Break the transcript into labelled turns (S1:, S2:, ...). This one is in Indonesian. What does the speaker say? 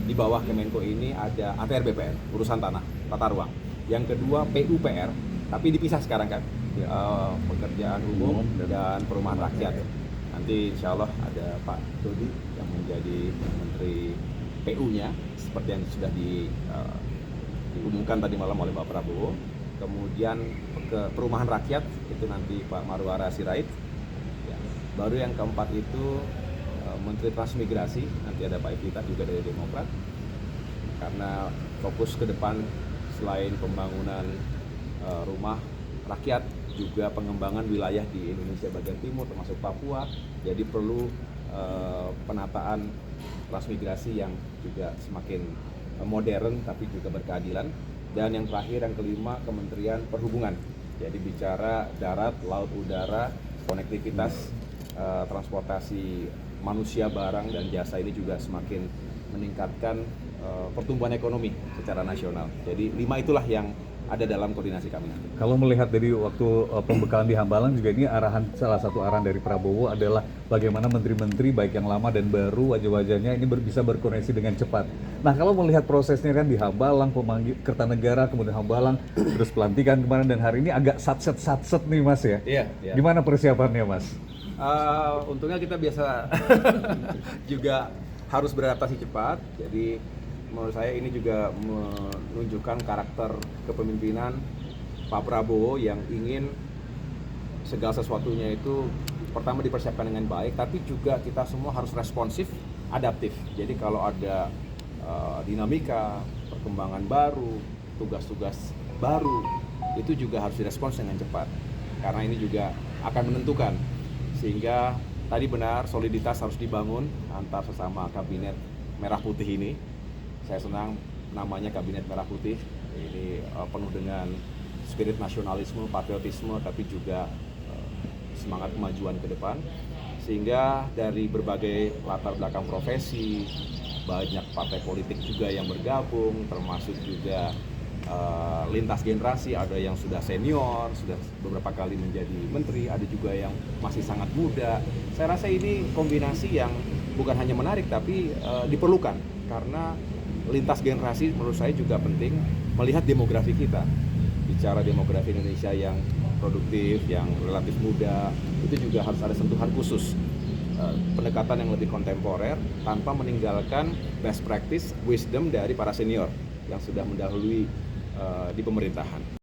S1: di bawah Kemenko ini ada ATR BPR, urusan tanah, tata ruang. Yang kedua PUPR, tapi dipisah sekarang kan, pekerjaan umum dan perumahan rakyat. Nanti insya Allah ada Pak Dodi yang menjadi Menteri PU-nya, seperti yang sudah diumumkan tadi malam oleh Pak Prabowo. Kemudian ke perumahan rakyat itu nanti Pak Marwara Sirait. Ya. Baru yang keempat itu Menteri Transmigrasi, nanti ada Pak Evita juga dari Demokrat. Karena fokus ke depan selain pembangunan rumah rakyat, juga pengembangan wilayah di Indonesia bagian timur termasuk Papua. Jadi perlu penataan transmigrasi yang juga semakin modern tapi juga berkeadilan. Dan yang terakhir, yang kelima, Kementerian Perhubungan. Jadi bicara darat, laut, udara, konektivitas, transportasi manusia, barang, dan jasa ini juga semakin meningkatkan pertumbuhan ekonomi secara nasional. Jadi 5 itulah yang ada dalam koordinasi kami nanti.
S2: Kalau melihat dari waktu pembekalan di Hambalang juga ini salah satu arahan dari Prabowo adalah bagaimana menteri-menteri baik yang lama dan baru wajah-wajahnya ini bisa berkoneksi dengan cepat. Nah kalau melihat prosesnya kan di Hambalang, Kertanegara, kemudian Hambalang, terus pelantikan kemarin dan hari ini agak satset nih Mas ya.
S1: Iya.
S2: Gimana persiapannya Mas?
S1: Untungnya kita biasa juga harus beradaptasi cepat. Jadi menurut saya ini juga menunjukkan karakter kepemimpinan Pak Prabowo yang ingin segala sesuatunya itu pertama dipersiapkan dengan baik, tapi juga kita semua harus responsif, adaptif. Jadi kalau ada dinamika, perkembangan baru, tugas-tugas baru, itu juga harus direspons dengan cepat. Karena ini juga akan menentukan, sehingga tadi benar soliditas harus dibangun antar sesama kabinet merah putih ini. Saya senang namanya Kabinet Merah Putih, ini penuh dengan spirit nasionalisme, patriotisme, tapi juga semangat kemajuan ke depan. Sehingga dari berbagai latar belakang profesi, banyak partai politik juga yang bergabung, termasuk juga lintas generasi, ada yang sudah senior, sudah beberapa kali menjadi menteri, ada juga yang masih sangat muda. Saya rasa ini kombinasi yang bukan hanya menarik, tapi diperlukan, karena lintas generasi menurut saya juga penting melihat demografi kita. Bicara demografi Indonesia yang produktif, yang relatif muda, itu juga harus ada sentuhan khusus, pendekatan yang lebih kontemporer tanpa meninggalkan best practice, wisdom dari para senior yang sudah mendahului di pemerintahan.